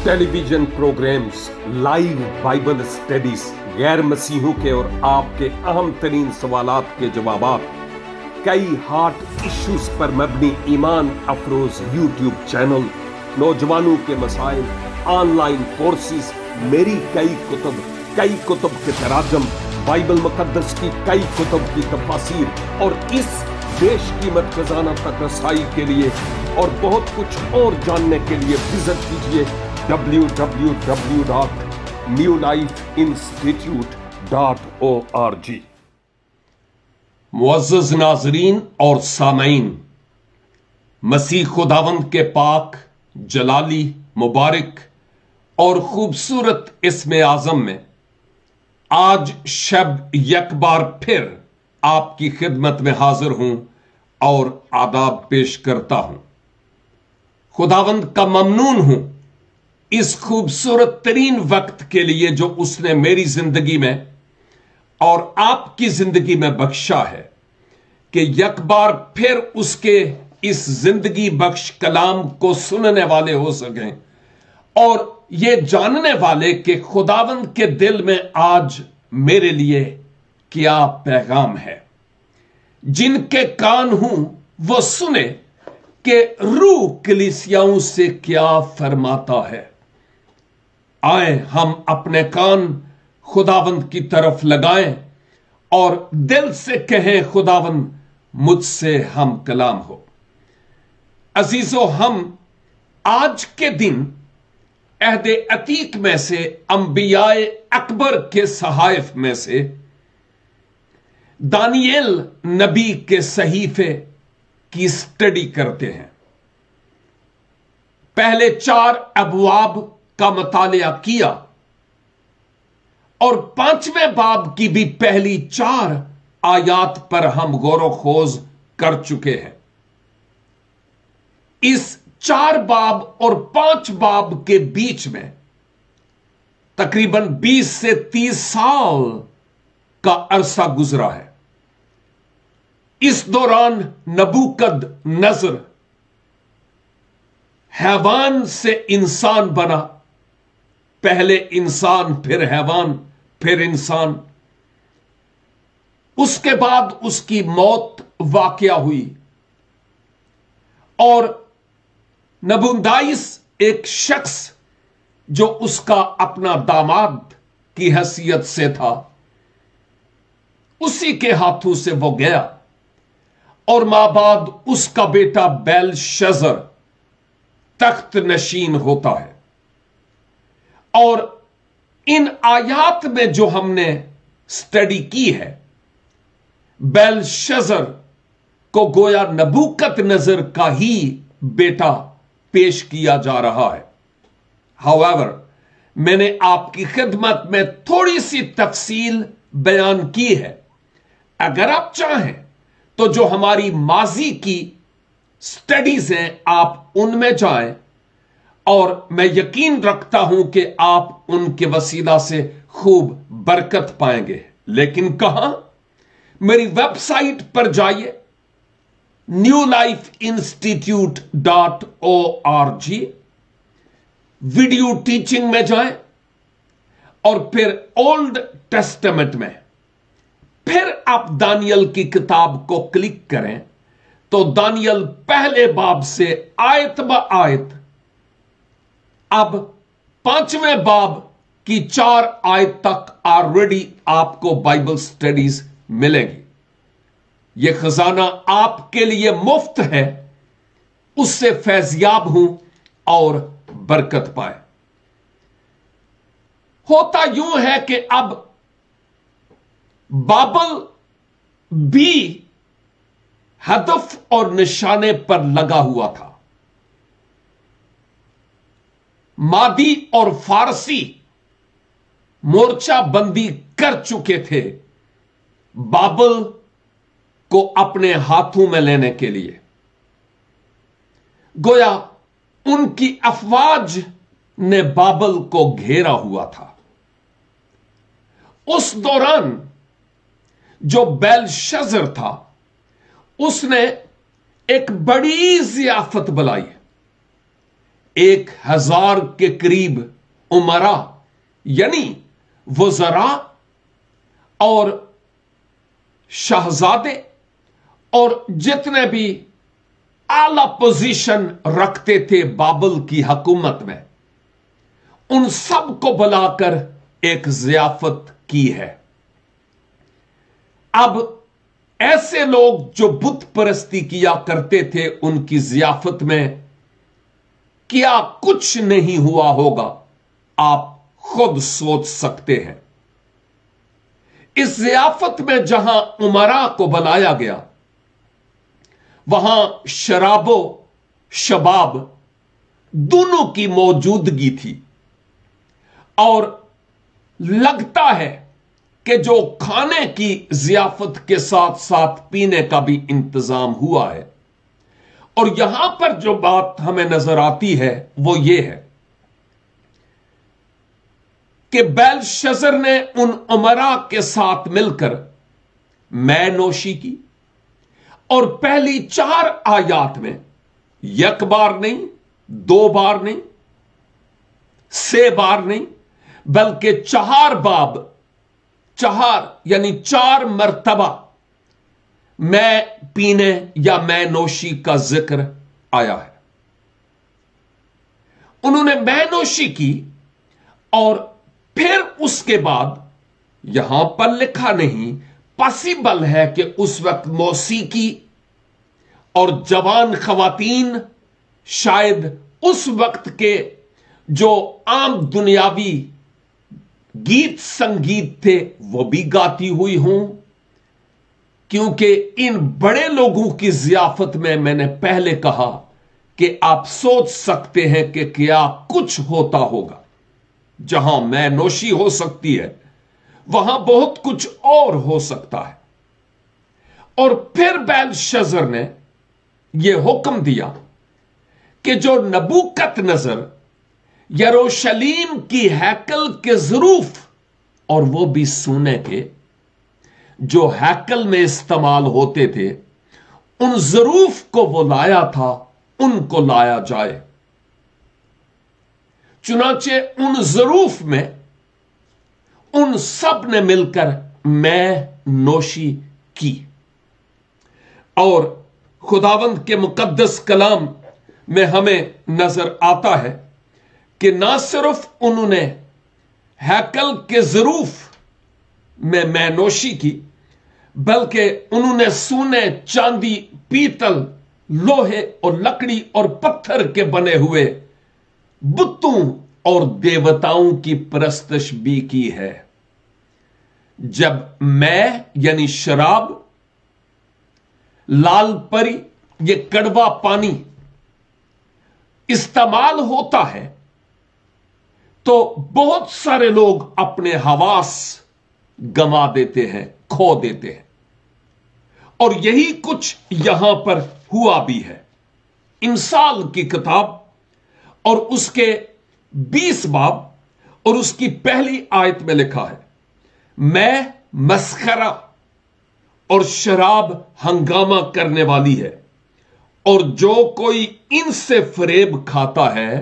Television programs, live Bible studies, गैर मसीहों के और आपके अहम तरीन सवालात के जवाबात, कई हार्ट इश्यूज पर मबनी ईमान अफरोज यूट्यूब चैनल, नौजवानों के मसाइल, ऑनलाइन कोर्सेज, मेरी कई कुतुब के तराजम, बाइबल मुकद्दस की कई कुतुब की तफासीर और इस बेशकीमत खजाना तक रसाई के लिए और बहुत कुछ और जानने के लिए विजिट कीजिए www.newlifeinstitute.org। मुअज़्ज़ज़ नाज़रीन और सामईन, मसीह खुदावंद के पाक, जलाली, मुबारक और खूबसूरत इस्म आज़म में आज शब यकबार फिर आपकी खिदमत में हाजिर हूं और आदाब पेश करता हूं। खुदावंद का ममनून हूं इस खूबसूरत तरीन वक्त के लिए जो उसने मेरी जिंदगी में और आपकी जिंदगी में बख्शा है कि यकबार फिर उसके इस जिंदगी बख्श कलाम को सुनने वाले हो सकें और ये जानने वाले कि खुदावंद के दिल में आज मेरे लिए क्या पैगाम है। जिनके कान हूं वो सुने कि रूह कलीसियाओं से क्या फरमाता है। आए हम अपने कान खुदावंद की तरफ लगाएं और दिल से कहें, खुदावंद मुझसे हम कलाम हो। अजीजों, हम आज के दिन अहदे अतीक में से अंबियाए अकबर के सहाइफ में से दानिएल नबी के सहीफे की स्टडी करते हैं। पहले 4 अबवाब का मुतालिया किया और 5वें बाब की भी पहली 4 आयात पर हम गौर खोज कर चुके हैं। इस 4 बाब और 5 बाब के बीच में तकरीबन 20 से 30 साल का अरसा गुजरा है। इस दौरान नबूकद नजर हैवान से इंसान बना, पहले इंसान फिर हैवान फिर इंसान। उसके बाद उसकी मौत वाकया हुई और नबूदाइस एक शख्स जो उसका अपना दामाद की हैसियत से था, उसी के हाथों से वो गया और माबाद उसका बेटा बेलशज़र तख्त नशीन होता है। और इन आयात में जो हमने स्टडी की है, बेलशज़र को गोया नबूकदनेस्सर का ही बेटा पेश किया जा रहा है। हाउएवर, मैंने आपकी खिदमत में थोड़ी सी तफसील बयान की है। अगर आप चाहें तो जो हमारी माजी की स्टडीज हैं आप उनमें जाएं और मैं यकीन रखता हूं कि आप उनके वसीला से खूब बरकत पाएंगे। लेकिन कहां? मेरी वेबसाइट पर जाइए newlifeinstitute.org, वीडियो टीचिंग में जाएं और फिर ओल्ड टेस्टामेंट में फिर आप दानियल की किताब को क्लिक करें तो दानियल पहले बाब से आयत ब आयत अब 5वें बाब की 4 आयत तक ऑलरेडी आपको बाइबल स्टडीज मिलेंगी। यह खजाना आपके लिए मुफ्त है, उससे फैज़याब हूं और बरकत पाए। होता यूं है कि अब बाबल भी हदफ और निशाने पर लगा हुआ था। मादी और फारसी मोर्चा बंदी कर चुके थे बाबल को अपने हाथों में लेने के लिए। गोया उनकी अफवाज ने बाबल को घेरा हुआ था। उस दौरान जो बेलशज़र था उसने एक बड़ी जियाफत बुलाई। 1000 के करीब उमरा यानी वज़रा और शहजादे और जितने भी आला पोजीशन रखते थे बाबल की हुकूमत में, उन सब को बुलाकर एक ज़ियाफत की है। अब ऐसे लोग जो बुत परस्ती किया करते थे, उनकी ज़ियाफत में क्या कुछ नहीं हुआ होगा, आप खुद सोच सकते हैं। इस ज़ियाफत में जहां उमरा को बुलाया गया, वहां शराबो शबाब दोनों की मौजूदगी थी, और लगता है कि जो खाने की ज़ियाफत के साथ साथ पीने का भी इंतजाम हुआ है। और यहां पर जो बात हमें नजर आती है वो ये है कि बेलशज़र ने उन उमरा के साथ मिलकर मै नोशी की, और पहली 4 आयात में एक बार नहीं, 2 बार नहीं, 6 बार नहीं, बल्कि 4 बाब, 4 यानी 4 मर्तबा मैं पीने या मैं नोशी का जिक्र आया है। उन्होंने मैं नोशी की, और फिर उसके बाद यहां पर लिखा नहीं, पॉसिबल है कि उस वक्त मौसीकी और जवान खवातीन शायद उस वक्त के जो आम दुनियावी गीत संगीत थे वो भी गाती हुई हों, क्योंकि इन बड़े लोगों की ज़ियाफत में मैंने पहले कहा कि आप सोच सकते हैं कि क्या कुछ होता होगा। जहां मैं नोशी हो सकती है, वहां बहुत कुछ और हो सकता है। और फिर बेलशज़र ने यह हुक्म दिया कि जो नबूकदनेस्सर यरूशलेम की हैकल के ज़रूफ, और वो भी सोने के, जो हैकल में इस्तेमाल होते थे, उन ज़रूफ को वो लाया था, उनको लाया जाए। चुनाचे उन ज़रूफ में उन सब ने मिलकर मैं नोशी की। और खुदावंद के मुकद्दस कलाम में हमें नजर आता है कि ना सिर्फ उन्होंने हैकल के ज़रूफ में मैं नोशी की, बल्कि उन्होंने सोने, चांदी, पीतल, लोहे और लकड़ी और पत्थर के बने हुए बुतों और देवताओं की परस्तिश भी की है। जब मैं यानी शराब, लाल परी, ये कड़वा पानी इस्तेमाल होता है, तो बहुत सारे लोग अपने हवास गंवा देते हैं, खो देते हैं। और यही कुछ यहां पर हुआ भी है। इंसाल की किताब और उसके 20 बाब और उसकी पहली आयत में लिखा है, मैं मस्खरा और शराब हंगामा करने वाली है, और जो कोई इनसे फरेब खाता है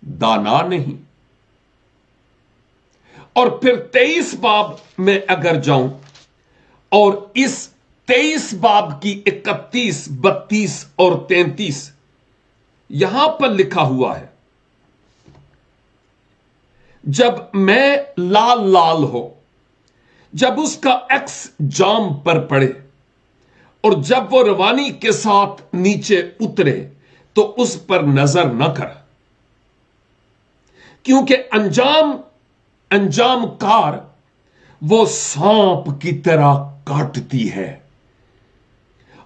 दाना नहीं। और फिर 23 बाब में अगर जाऊं, और इस 23 बाब की 31, 32 और 33 यहां पर लिखा हुआ है, जब मैं लाल लाल हो, जब उसका एक्स जाम पर पड़े, और जब वो रवानी के साथ नीचे उतरे, तो उस पर नजर न कर, क्योंकि अंजाम कार वो सांप की तरह काटती है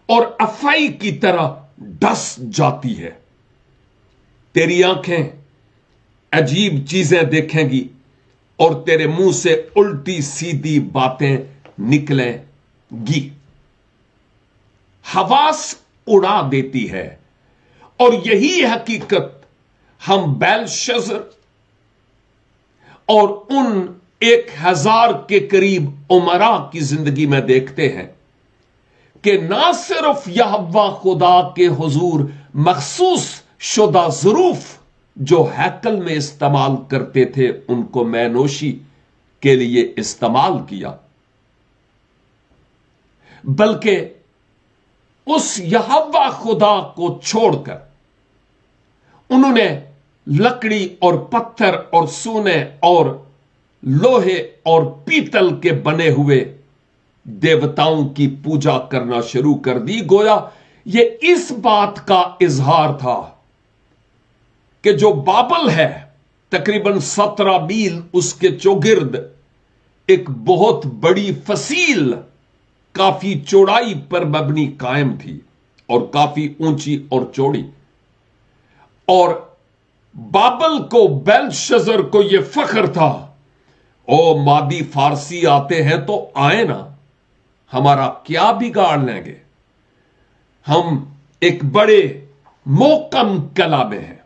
और अफाई की तरह डस जाती है। तेरी आंखें अजीब चीजें देखेंगी और तेरे मुंह से उल्टी सीधी बातें निकलेंगी। हवास उड़ा देती है। और यही हकीकत हम बेलशज़र और उन 1000 के करीब उमरा की जिंदगी में देखते हैं कि ना सिर्फ यहोवा खुदा के हुजूर मखसूस शुदा ज़रूफ جو हैकल में इस्तेमाल करते थे उनको मैनोशी के लिए इस्तेमाल किया, बल्कि उस यहोवा खुदा को छोड़कर उन्होंने लकड़ी और पत्थर और सोने और लोहे और पीतल के बने हुए देवताओं की पूजा करना शुरू कर दी। गोया ये इस बात का इजहार था कि जो बाबल है तकरीबन 17 मील उसके चौगिर्द एक बहुत बड़ी फसील काफी चौड़ाई पर मबनी कायम थी और काफी ऊंची और चौड़ी, और बाबल को, बेलशजर को यह फख्र था, ओ मादी फारसी आते हैं तो आए ना, हमारा क्या बिगाड़ लेंगे, हम एक बड़े मोकम कला में हैं,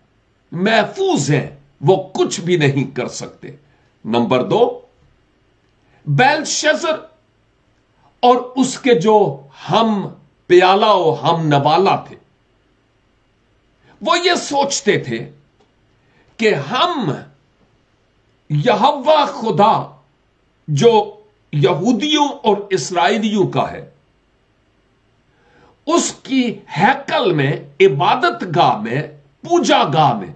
महफूज हैं, वो कुछ भी नहीं कर सकते। नंबर 2, बेलशजर और उसके जो हम प्याला और हम नवाला थे, वो ये सोचते थे कि हम यहोवा खुदा जो यहूदियों और इस्राएलियों का है, उसकी हैकल में, इबादत गाह में, पूजा गाह में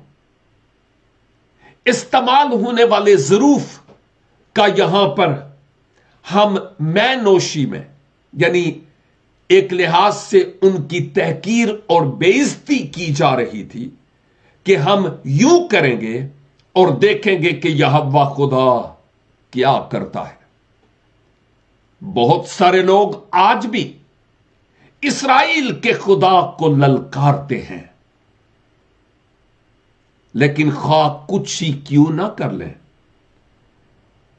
इस्तेमाल होने वाले ज़रूफ का यहां पर हम मैनोशी में, यानी एक लिहाज से उनकी तहकीर और बेइज्जती की जा रही थी कि हम यूं करेंगे और देखेंगे कि यहोवा खुदा क्या करता है। बहुत सारे लोग आज भी इस्राएल के खुदा को ललकारते हैं, लेकिन खा कुछ ही क्यों ना कर लें,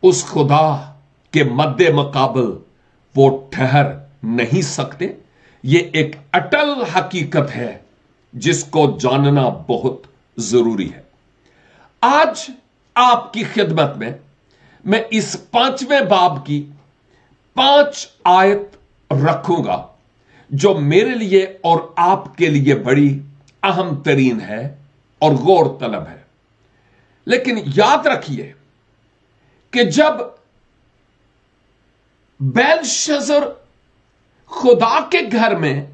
उस खुदा के मद्दे मुकाबल वो ठहर नहीं सकते। ये एक अटल हकीकत है जिसको जानना बहुत जरूरी है। आज आपकी खिदमत में मैं इस 5वें बाब की 5 आयत रखूंगा जो मेरे लिए और आपके लिए बड़ी अहम तरीन है और गौर तलब है। लेकिन याद रखिए कि जब बेलशजर खुदा के घर में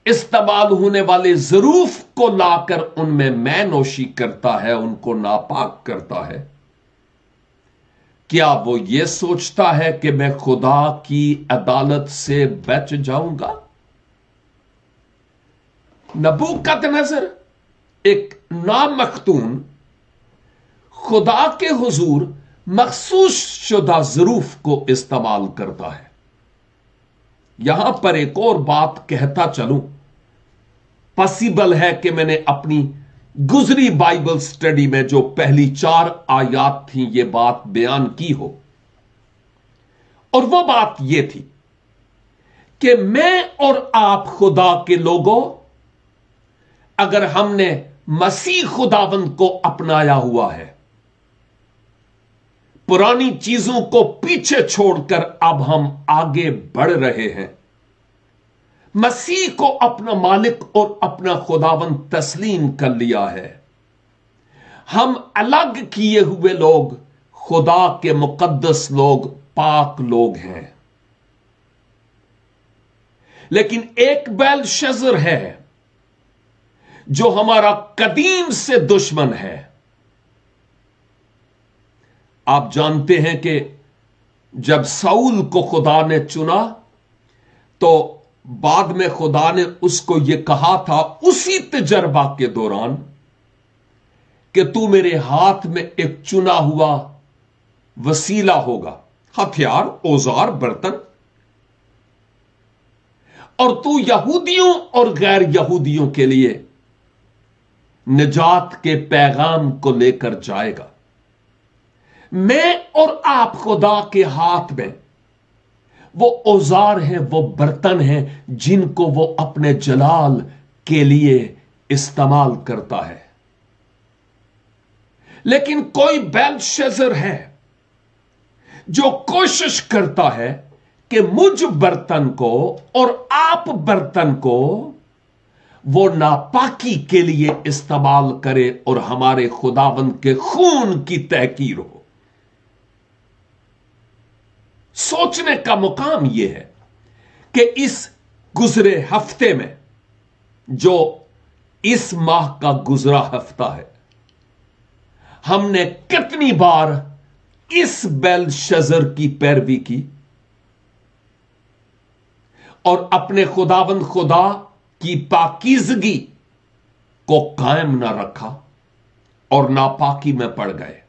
इस्तेमाल होने वाले ज़रूफ को लाकर उनमें मैनोशी करता है, उनको नापाक करता है, क्या वो ये सोचता है कि मैं खुदा की अदालत से बच जाऊंगा? नबूकदनेस्सर एक नामख्तून खुदा के हुजूर मखसूस शुदा ज़रूफ को इस्तेमाल करता है। यहां पर एक और बात कहता चलूं, पॉसिबल है कि मैंने अपनी गुजरी बाइबल स्टडी में जो पहली 4 आयात थी ये बात बयान की हो, और वो बात ये थी कि मैं और आप खुदा के लोगों, अगर हमने मसीह खुदावंद को अपनाया हुआ है, पुरानी चीजों को पीछे छोड़कर अब हम आगे बढ़ रहे हैं, मसीह को अपना मालिक और अपना खुदावंद तस्लीम कर लिया है, हम अलग किए हुए लोग, खुदा के मुकद्दस लोग, पाक लोग हैं। लेकिन एक बेलशजर है जो हमारा कदीम से दुश्मन है। आप जानते हैं कि जब साउल को खुदा ने चुना तो बाद में खुदा ने उसको यह कहा था उसी तजर्बा के दौरान कि तू मेरे हाथ में एक चुना हुआ वसीला होगा, हथियार, औजार, बर्तन, और तू यहूदियों और गैर यहूदियों के लिए निजात के पैगाम को लेकर जाएगा। मैं और आप खुदा के हाथ में वो औजार हैं, वो बर्तन हैं जिनको वो अपने जलाल के लिए इस्तेमाल करता है। लेकिन कोई बेलशजर है जो कोशिश करता है कि मुझ बर्तन को और आप बर्तन को وہ ناپاکی کے لیے استعمال کرے اور ہمارے خداوند کے خون کی تحقیر ہو۔ سوچنے کا مقام یہ ہے کہ اس گزرے ہفتے میں، جو اس ماہ کا گزرا ہفتہ ہے، ہم نے کتنی بار اس بیلشزر کی پیروی کی اور اپنے خداوند خدا کی پاکیزگی کو قائم نہ رکھا اور ناپاکی میں پڑ گئے۔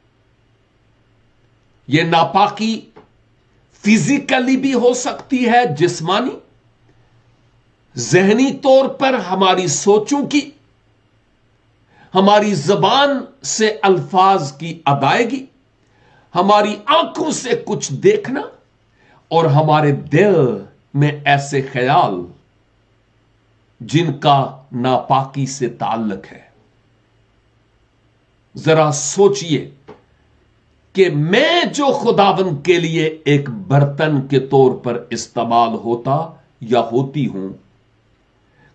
یہ ناپاکی فزیکلی بھی ہو سکتی ہے، جسمانی، ذہنی طور پر ہماری سوچوں کی، ہماری زبان سے الفاظ کی ادائیگی، ہماری آنکھوں سے کچھ دیکھنا، اور ہمارے دل میں ایسے خیال جن کا ناپاکی سے تعلق ہے۔ ذرا سوچئے کہ میں جو خداوند کے لیے ایک برتن کے طور پر استعمال ہوتا یا ہوتی ہوں،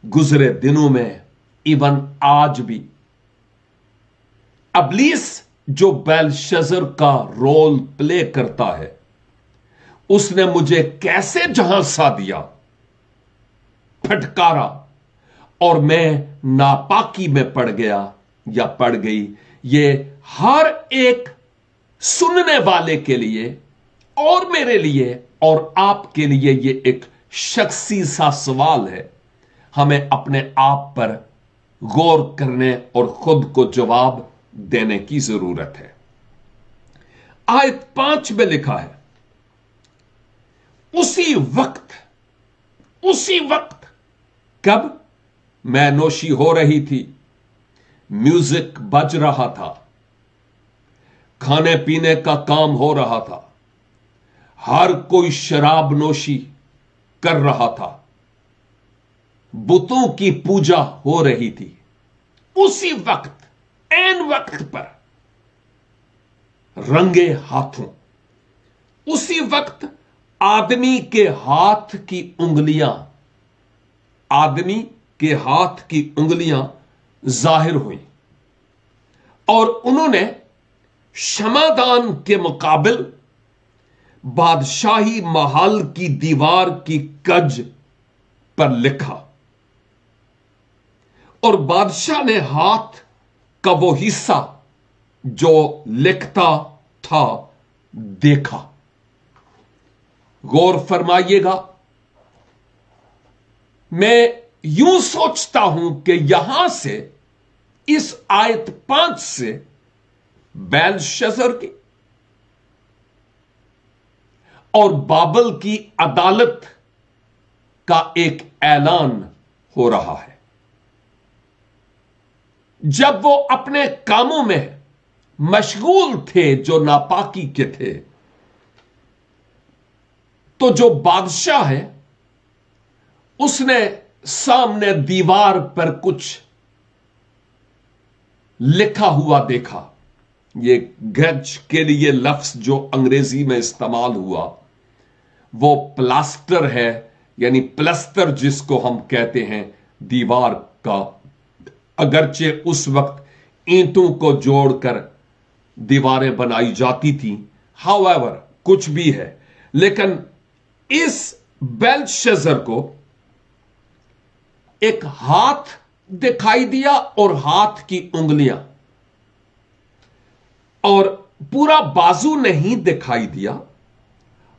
گزرے دنوں میں، ایون آج بھی، ابلیس جو بیلشزر کا رول پلے کرتا ہے، اس نے مجھے کیسے جھانسا دیا، پھٹکارا، اور میں ناپاکی میں پڑ گیا یا پڑ گئی۔ یہ ہر ایک سننے والے کے لیے اور میرے لیے اور آپ کے لیے یہ ایک شخصی سا سوال ہے۔ ہمیں اپنے آپ پر غور کرنے اور خود کو جواب دینے کی ضرورت ہے۔ آیت 5 میں لکھا ہے، اسی وقت کب میں نوشی ہو رہی تھی، میوزک بج رہا تھا، کھانے پینے کا کام ہو رہا تھا، ہر کوئی شراب نوشی کر رہا تھا، بتوں کی پوجا ہو رہی تھی، اسی وقت، عین وقت پر، رنگے ہاتھوں، اسی وقت آدمی کے ہاتھ کی انگلیاں ظاہر ہوئیں، اور انہوں نے شمعدان کے مقابل بادشاہی محل کی دیوار کی کج پر لکھا، اور بادشاہ نے ہاتھ کا وہ حصہ جو لکھتا تھا دیکھا۔ غور فرمائیے گا، میں یوں سوچتا ہوں کہ یہاں سے، اس آیت 5 سے، بیلشزر کی اور بابل کی عدالت کا ایک اعلان ہو رہا ہے۔ جب وہ اپنے کاموں میں مشغول تھے جو ناپاکی کے تھے، تو جو بادشاہ ہے، اس نے سامنے دیوار پر کچھ لکھا ہوا دیکھا۔ یہ گج کے لیے لفظ جو انگریزی میں استعمال ہوا، وہ پلاسٹر ہے، یعنی پلستر جس کو ہم کہتے ہیں دیوار کا۔ اگرچہ اس وقت اینٹوں کو جوڑ کر دیواریں بنائی جاتی تھیں، however کچھ بھی ہے، لیکن اس بیلشزر کو ایک ہاتھ دکھائی دیا اور ہاتھ کی انگلیاں، اور پورا بازو نہیں دکھائی دیا،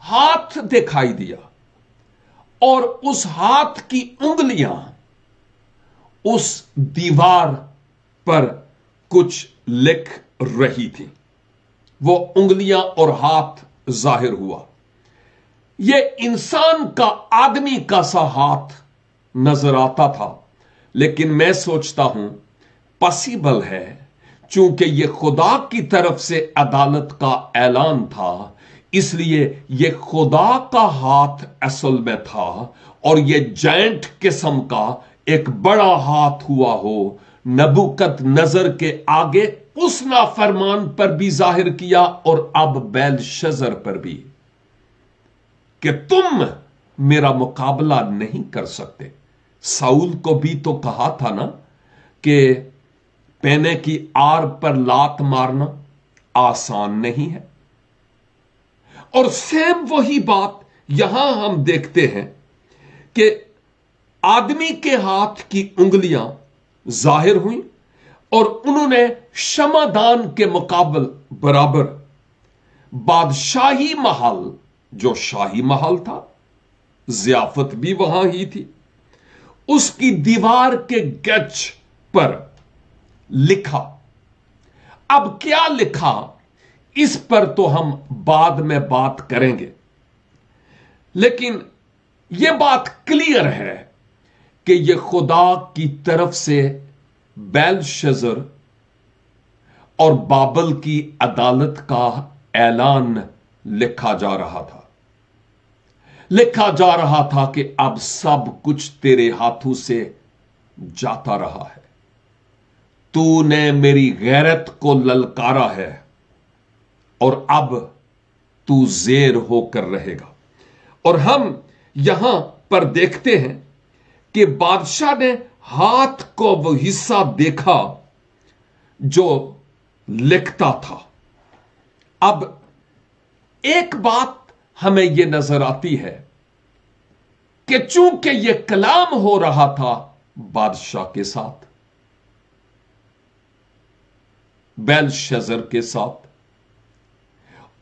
ہاتھ دکھائی دیا، اور اس ہاتھ کی انگلیاں اس دیوار پر کچھ لکھ رہی تھی۔ وہ انگلیاں اور ہاتھ ظاہر ہوا۔ یہ انسان کا، آدمی کا سا ہاتھ نظر آتا تھا، لیکن میں سوچتا ہوں پاسبل ہے، چونکہ یہ خدا کی طرف سے عدالت کا اعلان تھا، اس لیے یہ خدا کا ہاتھ اصل میں تھا، اور یہ جائنٹ قسم کا ایک بڑا ہاتھ ہوا ہو، نبوکت نظر کے آگے اس نافرمان پر بھی ظاہر کیا، اور اب بیلشزر پر بھی، کہ تم میرا مقابلہ نہیں کر سکتے، साउल को भी तो कहा था ना कि पैने की आड़ पर लात मारना आसान नहीं है। और सेम वही बात यहां हम देखते हैं कि आदमी के हाथ की उंगलियां जाहिर हुई और उन्होंने क्षमादान के मुकाबल बराबर बादशाही महल, जो शाही महल था, जियाफत भी वहां ही थी, उसकी दीवार के गच पर लिखा। अब क्या लिखा इस पर तो हम बाद में बात करेंगे, लेकिन यह बात क्लियर है कि यह खुदा की तरफ से बेलशस्सर और बाबल की अदालत का ऐलान लिखा जा रहा था। लिखा जा रहा था कि अब सब कुछ तेरे हाथों से जाता रहा है, तूने मेरी गैरत को ललकारा है और अब तू जेर होकर रहेगा। और हम यहां पर देखते हैं कि बादशाह ने हाथ को वो हिस्सा देखा जो लिखता था। अब एक बात हमें यह नजर आती है कि चूंकि यह कलाम हो रहा था बादशाह के साथ, बेलशस्सर के साथ,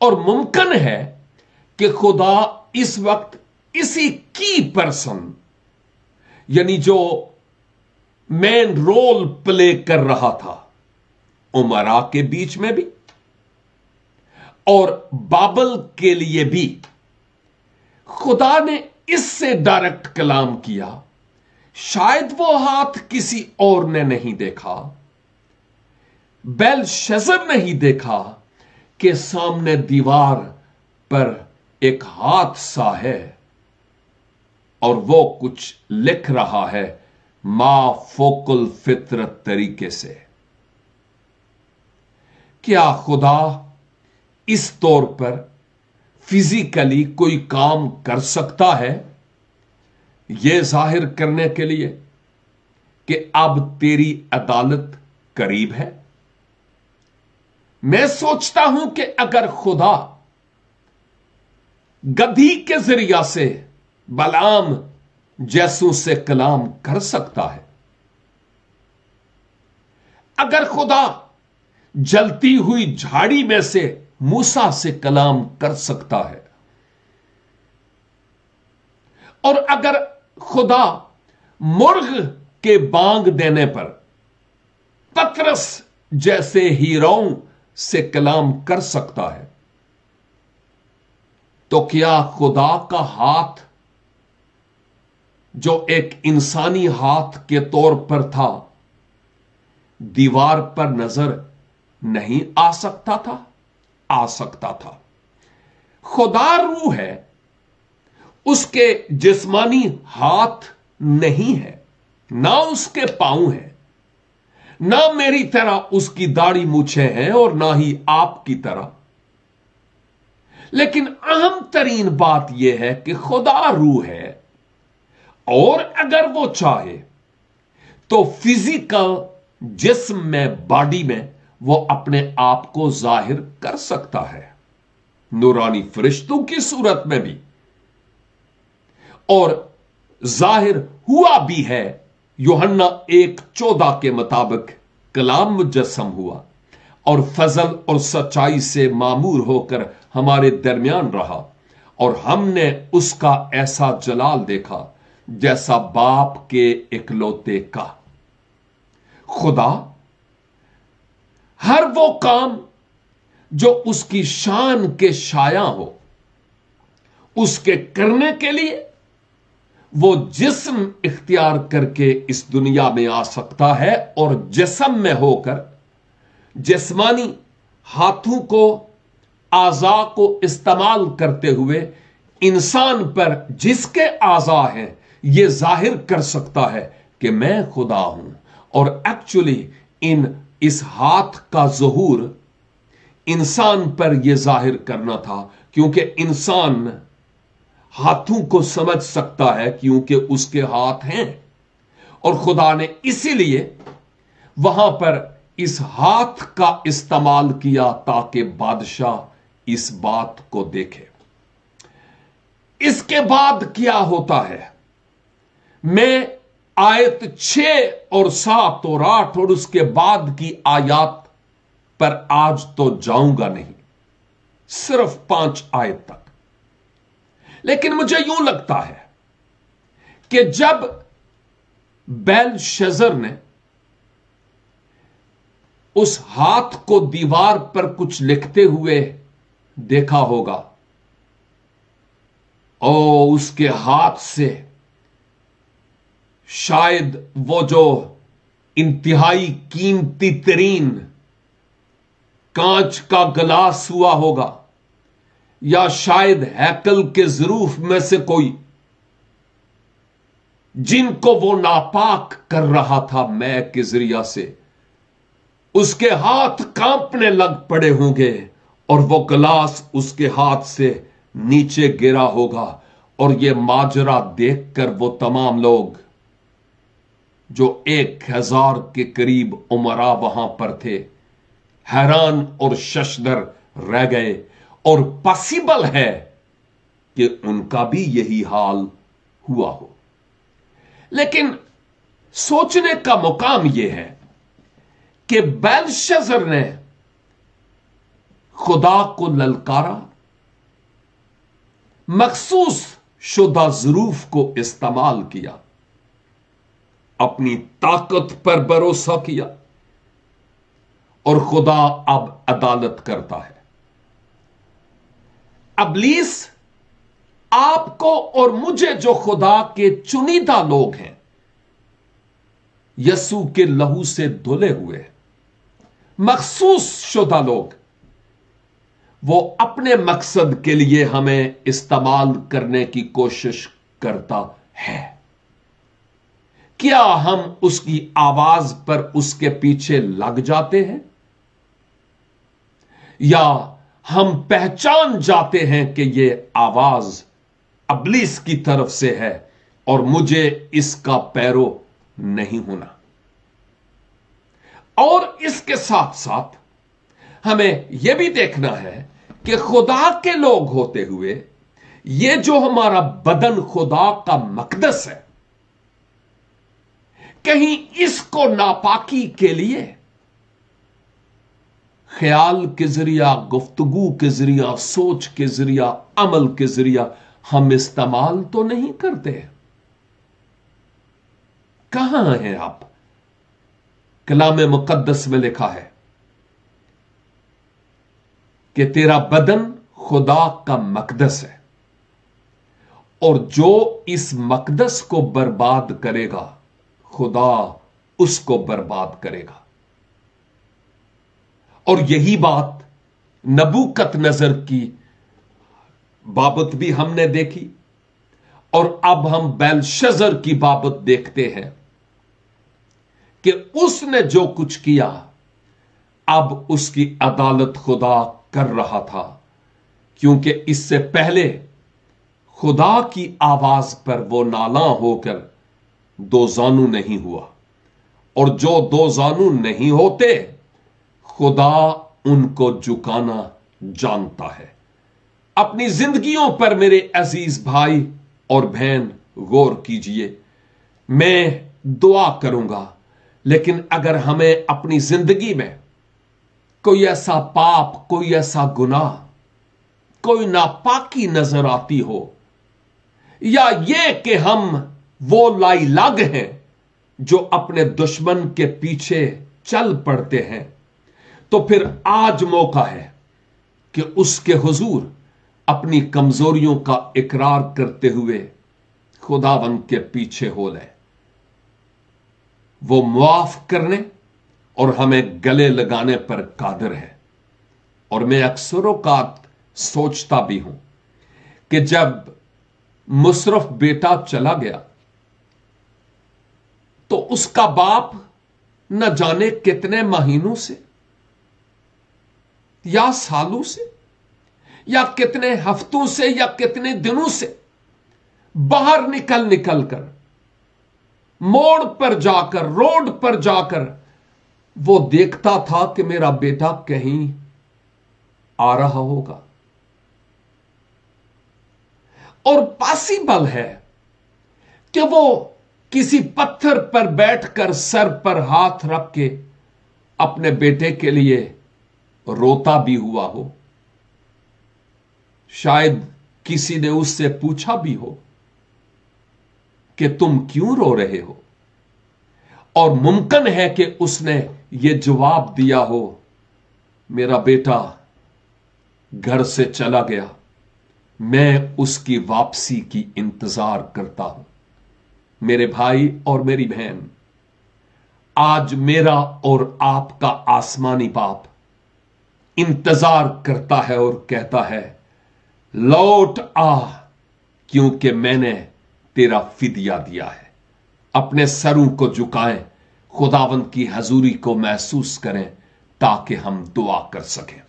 और मुमकिन है कि खुदा इस वक्त इसी की पर्सन, यानी जो मेन रोल प्ले कर रहा था उमरा के बीच में भी और बाबल के लिए भी, खुदा ने इससे डायरेक्ट कलाम किया। शायद वो हाथ किसी और ने नहीं देखा, बेलशस्सर नहीं देखा कि सामने दीवार पर एक हाथ सा है और वो कुछ लिख रहा है माफोकुल फितरत तरीके से। क्या खुदा इस तौर पर फिजिकली कोई काम कर सकता है यह जाहिर करने के लिए कि अब तेरी अदालत करीब है? मैं सोचता हूं कि अगर खुदा गधी के जरिया से बलाम जैसों से कलाम कर सकता है, अगर खुदा जलती हुई झाड़ी में से मूसा से कलाम कर सकता है, और अगर खुदा मुर्ग के बांग देने पर पतरस जैसे हीरों से कलाम कर सकता है, तो क्या खुदा का हाथ जो एक इंसानी हाथ के तौर पर था दीवार पर नजर नहीं आ सकता था? आ सकता था। खुदा रूह है, उसके जिस्मानी हाथ नहीं है, ना उसके पांव है, ना मेरी तरह उसकी दाढ़ी मूछे हैं और ना ही आपकी तरह। लेकिन अहम तरीन बात यह है कि खुदा रूह है और अगर वो चाहे तो फिजिकल जिस्म में, बॉडी में वो अपने आप को जाहिर कर सकता है, नूरानी फरिश्तों की सूरत में भी, और जाहिर हुआ भी है। यूहन्ना 1:14 के मुताबिक कलाम मुजस्सम हुआ और फजल और सच्चाई से मामूर होकर हमारे दरमियान रहा, और हमने उसका ऐसा जलाल देखा जैसा बाप के इकलौते का। खुदा हर वो काम जो उसकी शान के शाया हो उसके करने के लिए वो जिस्म इख्तियार करके इस दुनिया में आ सकता है, और जिस्म में होकर जिस्मानी हाथों को, आज़ा को इस्तेमाल करते हुए इंसान पर जिसके आज़ा हैं ये जाहिर कर सकता है कि मैं खुदा हूं। और एक्चुअली इस हाथ का ज़हूर इंसान पर यह जाहिर करना था, क्योंकि इंसान हाथों को समझ सकता है क्योंकि उसके हाथ हैं, اور خدا نے اسی لیے وہاں پر اس ہاتھ کا استعمال کیا تاکہ بادشاہ اس بات کو دیکھے۔ اس کے بعد کیا ہوتا ہے، میں آیت 6 اور 7 اور 8 اور اس کے بعد کی آیات پر آج تو جاؤں گا نہیں، صرف 5 آیت تک۔ لیکن مجھے یوں لگتا ہے کہ جب بیلشزر نے اس ہاتھ کو دیوار پر کچھ لکھتے ہوئے دیکھا ہوگا اور اس کے ہاتھ سے شاید وہ جو انتہائی قیمتی ترین کانچ کا گلاس ہوا ہوگا، یا شاید ہیکل کے ظروف میں سے کوئی جن کو وہ ناپاک کر رہا تھا مے کے ذریعہ سے، اس کے ہاتھ کانپنے لگ پڑے ہوں گے اور وہ گلاس اس کے ہاتھ سے نیچے گرا ہوگا، اور یہ ماجرا دیکھ کر وہ تمام لوگ جو 1000 کے قریب امراء وہاں پر تھے حیران اور ششدر رہ گئے، اور پاسبل ہے کہ ان کا بھی یہی حال ہوا ہو۔ لیکن سوچنے کا مقام یہ ہے کہ بیلشزر نے خدا کو للکارا، مخصوص شدہ ظروف کو استعمال کیا، اپنی طاقت پر بھروسہ کیا، اور خدا اب عدالت کرتا ہے۔ ابلیس آپ کو اور مجھے جو خدا کے چنیدہ لوگ ہیں، یسوع کے لہو سے دھلے ہوئے مخصوص شدہ لوگ، وہ اپنے مقصد کے لیے ہمیں استعمال کرنے کی کوشش کرتا ہے۔ کیا ہم اس کی آواز پر اس کے پیچھے لگ جاتے ہیں، یا ہم پہچان جاتے ہیں کہ یہ آواز ابلیس کی طرف سے ہے اور مجھے اس کا پیرو نہیں ہونا؟ اور اس کے ساتھ ساتھ ہمیں یہ بھی دیکھنا ہے کہ خدا کے لوگ ہوتے ہوئے یہ جو ہمارا بدن خدا کا مقدس ہے، کہیں اس کو ناپاکی کے لیے خیال کے ذریعہ، گفتگو کے ذریعہ، سوچ کے ذریعہ، عمل کے ذریعہ ہم استعمال تو نہیں کرتے؟ کہاں ہیں آپ؟ کلام مقدس میں لکھا ہے کہ تیرا بدن خدا کا مقدس ہے، اور جو اس مقدس کو برباد کرے گا خدا اس کو برباد کرے گا۔ اور یہی بات نبوکت نظر کی بابت بھی ہم نے دیکھی، اور اب ہم بیلشزر کی بابت دیکھتے ہیں کہ اس نے جو کچھ کیا اب اس کی عدالت خدا کر رہا تھا، کیونکہ اس سے پہلے خدا کی آواز پر وہ نالاں ہو کر دو زانو نہیں ہوا، اور جو دو زانو نہیں ہوتے خدا ان کو جھکانا جانتا ہے۔ اپنی زندگیوں پر میرے عزیز بھائی اور بہن غور کیجئے۔ میں دعا کروں گا، لیکن اگر ہمیں اپنی زندگی میں کوئی ایسا پاپ، کوئی ایسا گناہ، کوئی ناپاکی نظر آتی ہو، یا یہ کہ ہم وہ لائی لاگ ہیں جو اپنے دشمن کے پیچھے چل پڑتے ہیں، تو پھر آج موقع ہے کہ اس کے حضور اپنی کمزوریوں کا اقرار کرتے ہوئے خداوند کے پیچھے ہو لیں۔ وہ معاف کرنے اور ہمیں گلے لگانے پر قادر ہے۔ اور میں اکثر اوقات سوچتا بھی ہوں کہ جب مصرف بیٹا چلا گیا تو اس کا باپ نہ جانے کتنے مہینوں سے یا سالوں سے یا کتنے ہفتوں سے یا کتنے دنوں سے باہر نکل کر मोड़ पर जाकर, रोड पर जाकर वो देखता था कि मेरा बेटा कहीं आ रहा होगा। और पॉसिबल है कि वो किसी पत्थर पर बैठकर सर पर हाथ रख के अपने बेटे के लिए रोता भी हुआ हो। शायद किसी ने उससे पूछा भी हो कि तुम क्यों रो रहे हो, और मुमकिन है कि उसने ये जवाब दिया हो, मेरा बेटा घर से चला गया, मैं उसकी वापसी की इंतजार करता हूं। मेरे भाई और मेरी बहन, आज मेरा और आपका आसमानी बाप इंतजार करता है और कहता है, लौट आ, क्योंकि मैंने तेरा फिदिया दिया है। अपने सरों को झुकाएं, खुदावंद की हजूरी को महसूस करें ताकि हम दुआ कर सकें।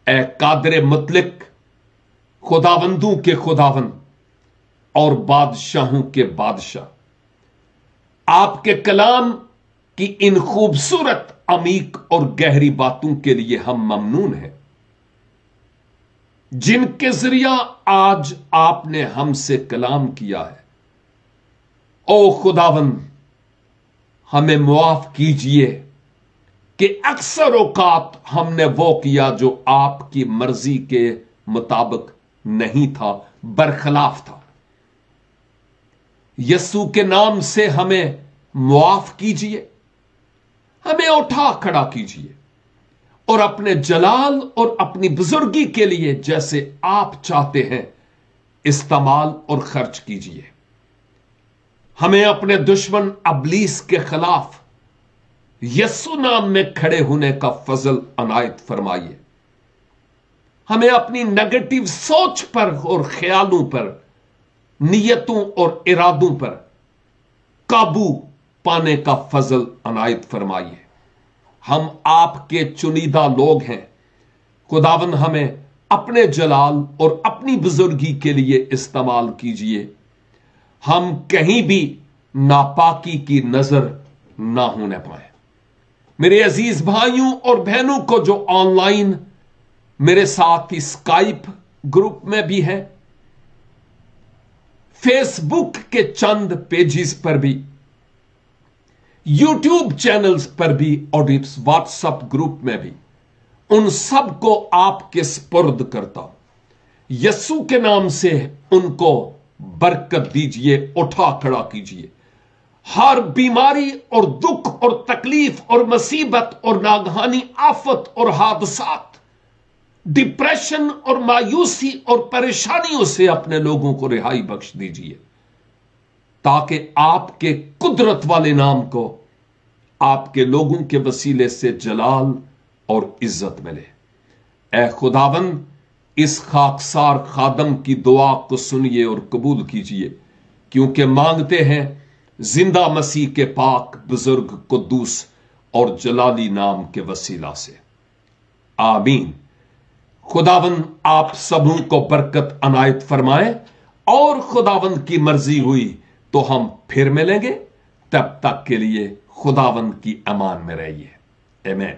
ए कादर मुतलिक, खुदावंदों के खुदावंद और बादशाहों के बादशाह, आपके कलाम की इन खूबसूरत, अमीक और गहरी बातों के लिए हम ममनून हैं, जिनके जरिया आज आपने हमसे कलाम किया है। ओ खुदावंद, हमें मुआफ कीजिए कि अक्सर औकात हमने वो किया जो आपकी मर्जी के मुताबिक नहीं था, बरखिलाफ था। यस्सु के नाम से हमें मुआफ कीजिए, हमें उठा खड़ा कीजिए और अपने जलाल और अपनी बुजुर्गी के लिए जैसे आप चाहते हैं इस्तेमाल और खर्च कीजिए। हमें अपने दुश्मन अबलीस के खिलाफ यस्सु नाम में खड़े होने का फजल अनायत फरमाइए। हमें अपनी नेगेटिव सोच पर और ख्यालों पर, नियतों और इरादों पर काबू पाने का फजल अनायत फरमाइए। हम आपके चुनिंदा लोग हैं खुदावन, हमें अपने जलाल और अपनी बुजुर्गी के लिए इस्तेमाल कीजिए। हम कहीं भी नापाकी की नजर ना होने पाए। मेरे अजीज भाइयों और बहनों को जो ऑनलाइन मेरे साथ ही स्काइप ग्रुप में भी है, फेसबुक के चंद पेजेस पर भी, यूट्यूब चैनल्स पर भी और इस व्हाट्सएप ग्रुप में भी, उन सब को आपके स्पुर्द करता हूं। यस्सु के नाम से उनको बरकत दीजिए, उठा खड़ा कीजिए। हर बीमारी और दुख और तकलीफ और मुसीबत और नागहानी आफत और हादसात, डिप्रेशन और मायूसी और परेशानियों से अपने लोगों को रिहाई बख्श दीजिए, ताकि आपके कुदरत वाले नाम को आपके लोगों के वसीले से जलाल और इज्जत मिले। ऐ खुदावंद, इस खाकसार खादम की दुआ को सुनिए और कबूल कीजिए, क्योंकि मांगते हैं जिंदा मसीह के पाक, बुजुर्ग, कुद्दूस और जलाली नाम के वसीला से, आमीन। खुदावंद आप सबों को बरकत अनायत फरमाए, और खुदावंद की मर्जी हुई तो हम फिर मिलेंगे। तब तक के लिए खुदावंद की अमान में रहिए। आमीन।